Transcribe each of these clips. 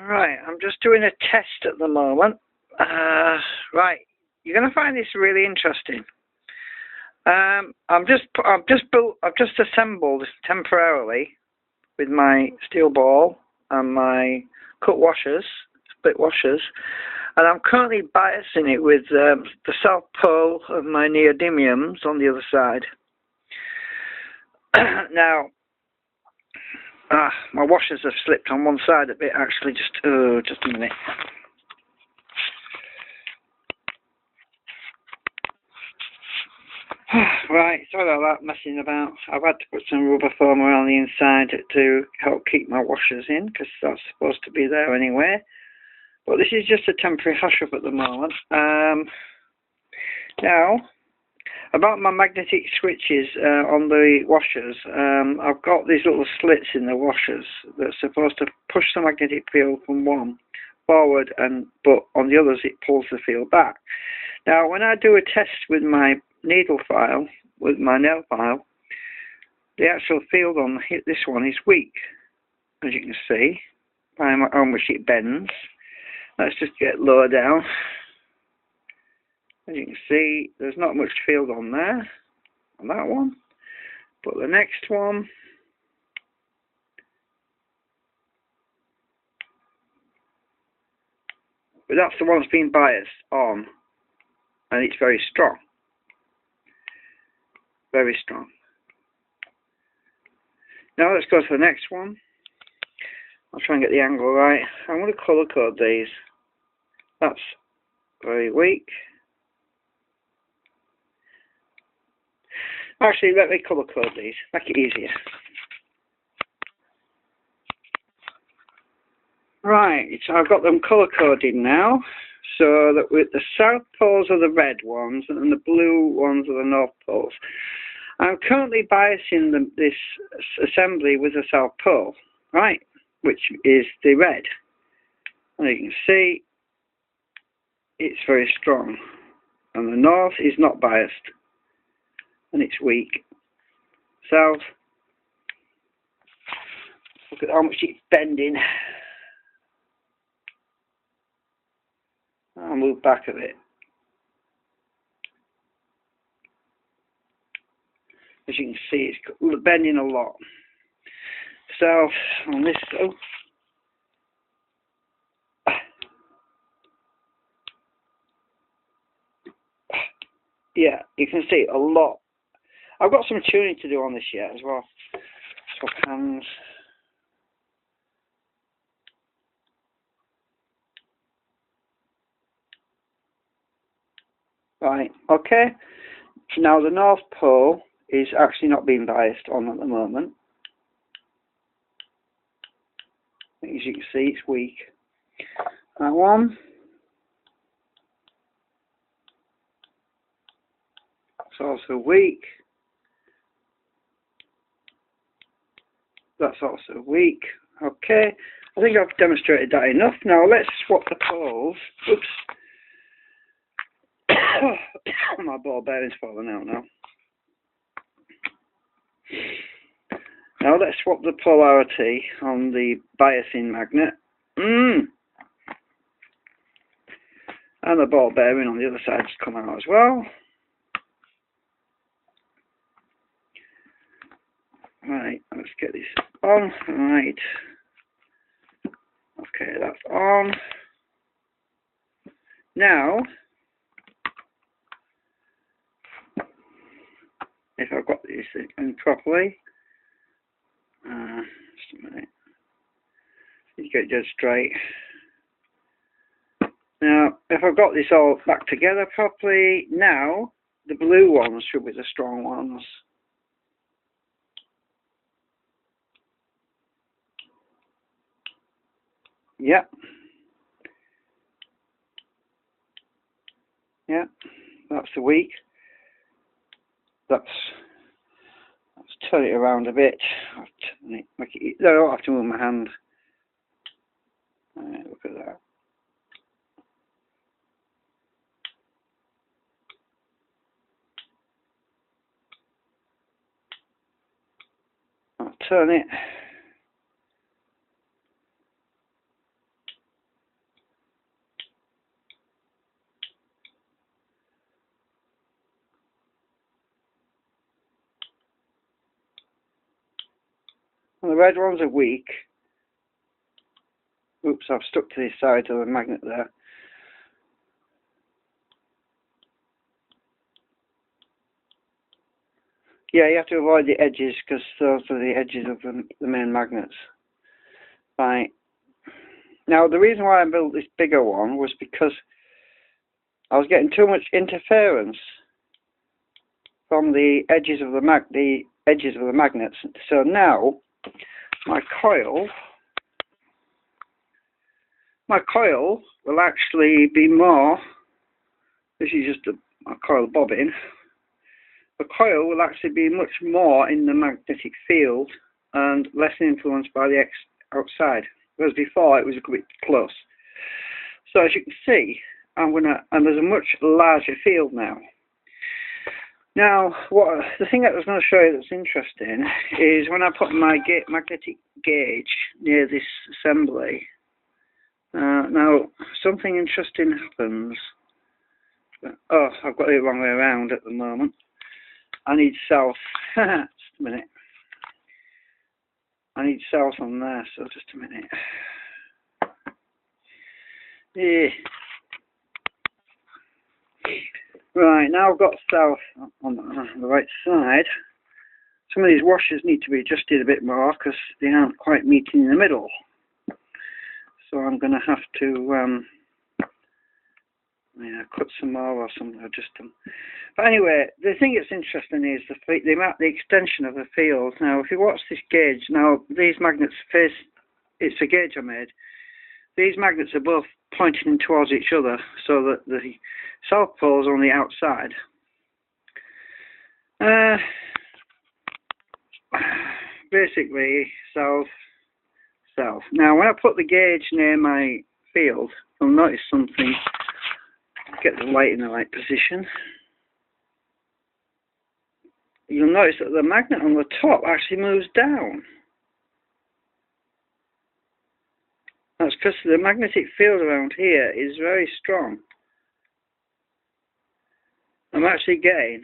Right, I'm just doing a test at the moment. Right, you're going to find this really interesting. I've just assembled temporarily with my steel ball and my cut washers, split washers, and I'm currently biasing it with the south pole of my neodymiums on the other side. Now, my washers have slipped on one side a bit actually, just a minute. Right, sorry about that, messing about. I've had to put some rubber foam around the inside to help keep my washers in, because that's supposed to be there anyway. But this is just a temporary hush-up at the moment. Now, about my magnetic switches on the washers, I've got these little slits in the washers that's supposed to push the magnetic field from one forward, but on the others it pulls the field back. Now, when I do a test with my needle file, with my nail file, the actual field on this one is weak, as you can see by how much it bends. Let's just get lower down. As you can see, there's not much field on there, on that one, but the next one, but that's the one that's been biased on, and it's very strong. Very strong. Now let's go to the next one. I'll try and get the angle right. I'm going to colour code these. That's very weak. Actually, let me colour code these. Make it easier. Right, so I've got them colour coded now, so that with the south poles are the red ones and the blue ones are the north poles. I'm currently biasing this assembly with the south pole, right, which is the red. And you can see it's very strong, and the north is not biased, and it's weak. South, look at how much it's bending. I'll move back a bit. As you can see, it's bending a lot. South on this, yeah, you can see a lot. I've got some tuning to do on this yet as well. Swap hands. Right, okay. Now the north pole is actually not being biased on at the moment. As you can see, it's weak. That one. It's also weak. That's also weak. Okay, I think I've demonstrated that enough. Now let's swap the poles. Oops. My ball bearing's falling out now. Now let's swap the polarity on the biasing magnet. And the ball bearing on the other side has come out as well. Right, let's get this on. Right. Okay, that's on. Now, if I've got this in properly, just a minute, you get it dead straight. Now, if I've got this all back together properly, now the blue ones should be the strong ones. Yep. Yeah, that's the weak. Let's turn it around a bit. Make it, I don't have to move my hand. Right, look at that. I'll turn it. And the red ones are weak. Oops, I've stuck to the side of the magnet there. Yeah, you have to avoid the edges because those are the edges of the main magnets. Right. Now, the reason why I built this bigger one was because I was getting too much interference from the edges of the magnets. So now my coil will actually be more. This is just a coil bobbin. The coil will actually be much more in the magnetic field and less influenced by the outside. Whereas before it was a bit close. So as you can see, and there's a much larger field now. Now, the thing that I was going to show you that's interesting is when I put my magnetic gauge near this assembly. Now, something interesting happens. Oh, I've got it the wrong way around at the moment. I need south. Just a minute. I need south on there, so just a minute. Yeah. Right, now I've got south on the right side. Some of these washers need to be adjusted a bit more because they aren't quite meeting in the middle. So I'm going to have to cut some more or something, adjust them. But anyway, the thing that's interesting is the extension of the field. Now, if you watch this gauge, now these magnets face, it's a gauge I made. These magnets are both pointing towards each other, so that the south pole is on the outside. Basically, south, south. Now, when I put the gauge near my field, you'll notice something. Get the light in the right position. You'll notice that the magnet on the top actually moves down. That's because the magnetic field around here is very strong. I'm actually getting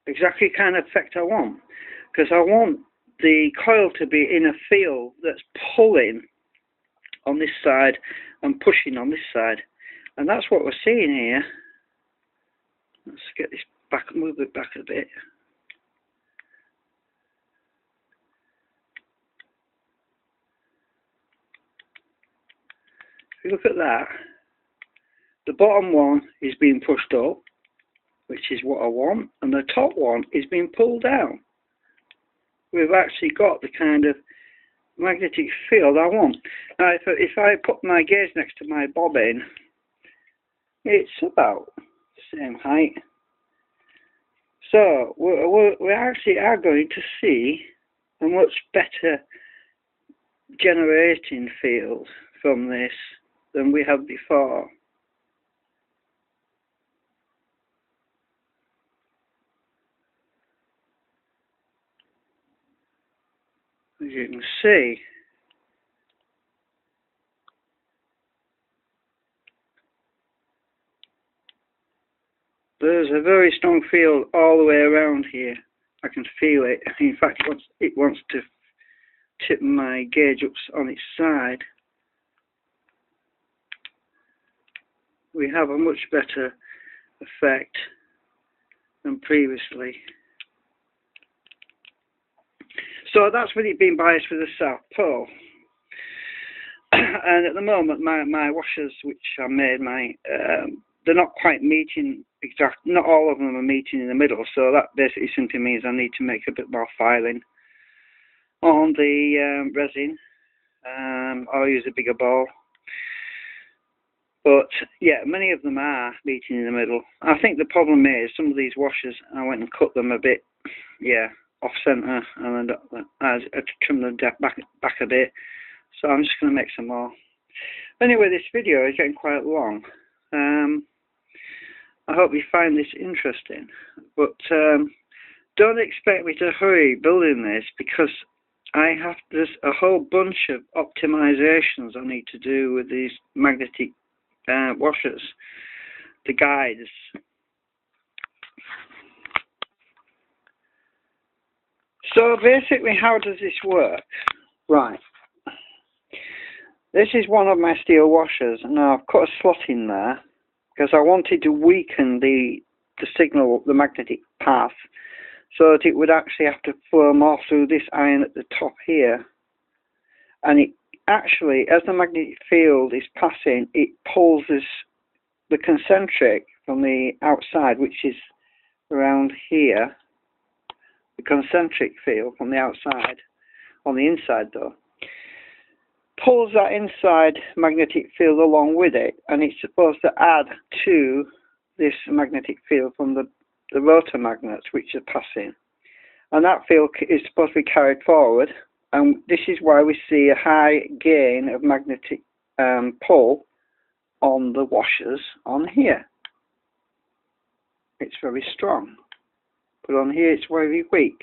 exactly the kind of effect I want, because I want the coil to be in a field that's pulling on this side and pushing on this side, and that's what we're seeing here. Let's get this back, move it back a bit. If you look at that, the bottom one is being pushed up, which is what I want, and the top one is being pulled down. We've actually got the kind of magnetic field I want. Now, if I put my gauge next to my bobbin, it's about the same height. So we actually are going to see a much better generating field from this than we had before. As you can see, there's a very strong field all the way around here. I can feel it. In fact, it wants to tip my gauge up on its side. We have a much better effect than previously. So that's with it being biased for the South Pole. And at the moment, my washers, which I made, they're not quite meeting exactly. Not all of them are meeting in the middle. So that basically simply means I need to make a bit more filing on the resin. I'll use a bigger ball. But yeah, many of them are meeting in the middle. I think the problem is some of these washers, I went and cut them a bit, off centre, and I trimmed them back a bit. So I'm just going to make some more. Anyway, this video is getting quite long. I hope you find this interesting. But don't expect me to hurry building this, because there's a whole bunch of optimizations I need to do with these magnetic washers, the guides. So basically, how does this work? Right. This is one of my steel washers. Now I've cut a slot in there because I wanted to weaken the signal, the magnetic path, so that it would actually have to flow more through this iron at the top here. And it actually, as the magnetic field is passing, it pulls the concentric from the outside, which is around here. The concentric field from the outside, on the inside though, pulls that inside magnetic field along with it, and it's supposed to add to this magnetic field from the rotor magnets which are passing, and that field is supposed to be carried forward, and this is why we see a high gain of magnetic pull on the washers on here. It's very strong, but on here it's very weak.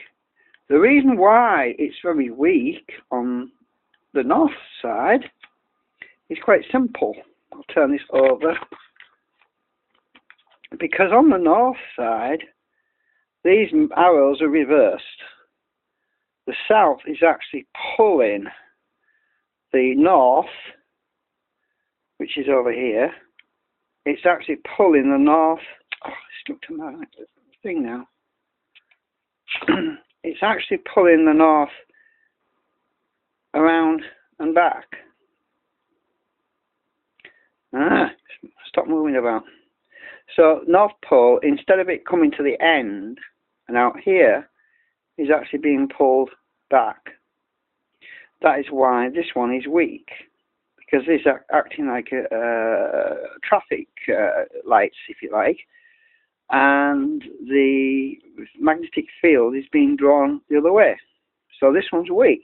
The reason why it's very weak on the north side is quite simple. I'll turn this over. Because on the north side, these arrows are reversed. The south is actually pulling the north, which is over here. It's actually pulling the north. Oh, it's stuck to my thing now. It's actually pulling the north around and back. Stop moving about. So North Pole, instead of it coming to the end and out here, is actually being pulled back. That is why this one is weak, because it's acting like a traffic lights, if you like, and the magnetic field is being drawn the other way. So this one's weak.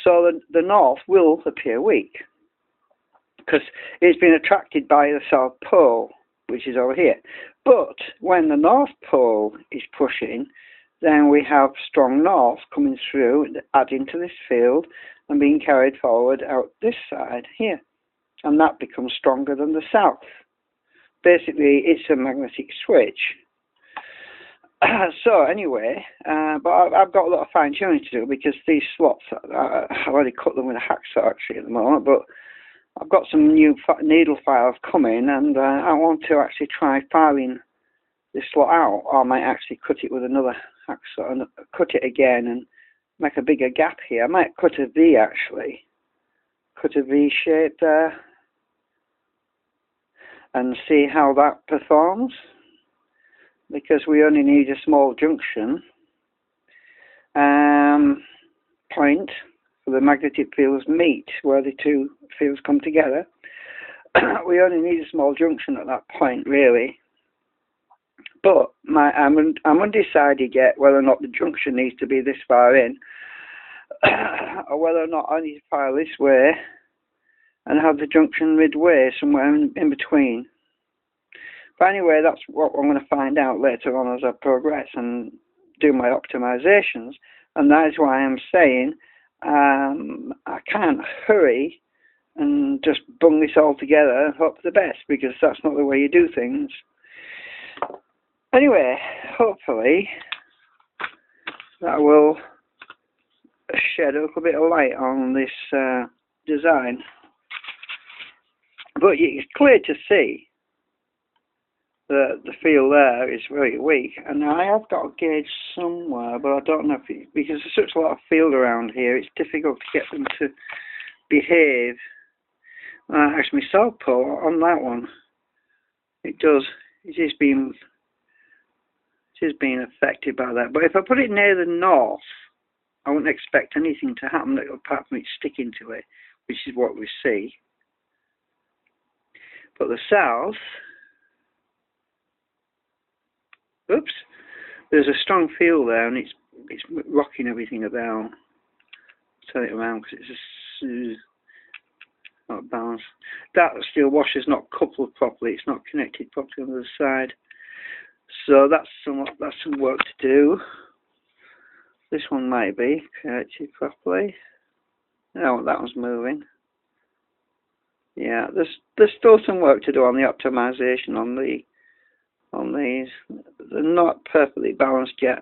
So the north will appear weak because it's been attracted by the South Pole, which is over here. But when the North Pole is pushing, then we have strong north coming through, adding to this field and being carried forward out this side here. And that becomes stronger than the south. Basically, it's a magnetic switch. So anyway, but I've got a lot of fine tuning to do because these slots, I've already cut them with a hacksaw actually at the moment, but I've got some new needle files coming, and I want to actually try filing this slot out, or I might actually cut it with another hacksaw and cut it again and make a bigger gap here. I might cut a V actually, cut a V shape there and see how that performs, because we only need a small junction point for the magnetic fields meet, where the two fields come together. We only need a small junction at that point, really. But I'm undecided yet whether or not the junction needs to be this far in, or whether or not I need to file this way and have the junction midway, somewhere in between. But anyway, that's what I'm going to find out later on as I progress and do my optimizations. And that is why I'm saying I can't hurry and just bung this all together and hope for the best, because that's not the way you do things. Anyway, hopefully that will shed a little bit of light on this design. But it's clear to see that the field there is very weak, and I have got a gauge somewhere, but I don't know if because there's such a lot of field around here, it's difficult to get them to behave. Actually, my South Pole on that one, it is being affected by that. But if I put it near the north, I wouldn't expect anything to happen apart from it sticking to it, which is what we see. But the south, oops, there's a strong field there, and it's rocking everything about. Turn it around because it's just not balanced. That steel washer's not coupled properly. It's not connected properly on the other side. So that's some work to do. This one might be connected properly. No, that one's moving. Yeah, there's still some work to do on the optimization on these. They're not perfectly balanced yet.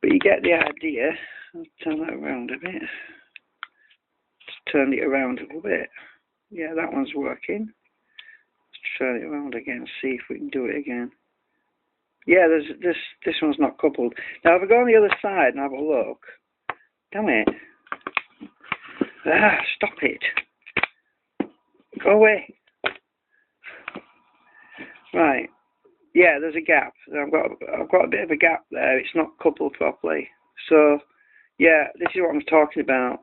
But you get the idea. I'll turn that around a bit. Just turn it around a little bit. Yeah, that one's working. Let's turn it around again, see if we can do it again. Yeah, this one's not coupled. Now if I go on the other side and have a look, damn it. Ah, stop it. Go away. Right. Yeah, there's a gap. I've got a bit of a gap there. It's not coupled properly. So yeah, this is what I'm talking about.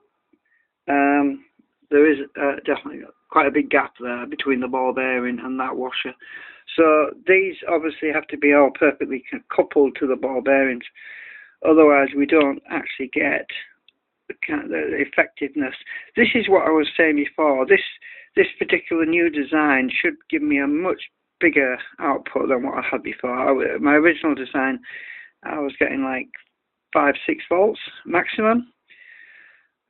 There is definitely quite a big gap there between the ball bearing and that washer. So these obviously have to be all perfectly coupled to the ball bearings. Otherwise, we don't actually get the effectiveness. This is what I was saying before. This particular new design should give me a much bigger output than what I had before. My original design, I was getting like 5-6 volts maximum.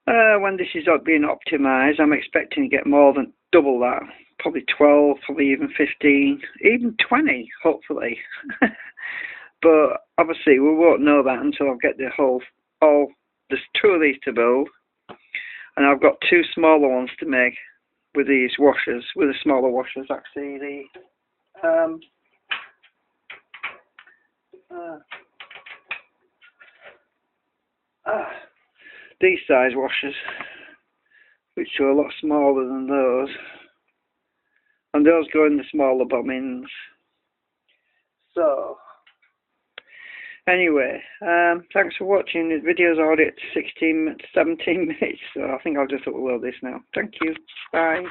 When this is being optimized, I'm expecting to get more than double that, probably 12, probably even 15, even 20, hopefully. But obviously we won't know that until I get there's 2 of these to build, and I've got 2 smaller ones to make with these washers, with the smaller washers. Actually, these size washers, which are a lot smaller than those, and those go in the smaller bobbins. So anyway, thanks for watching. The video's already at 17 minutes, so I think I'll just upload this now. Thank you. Bye.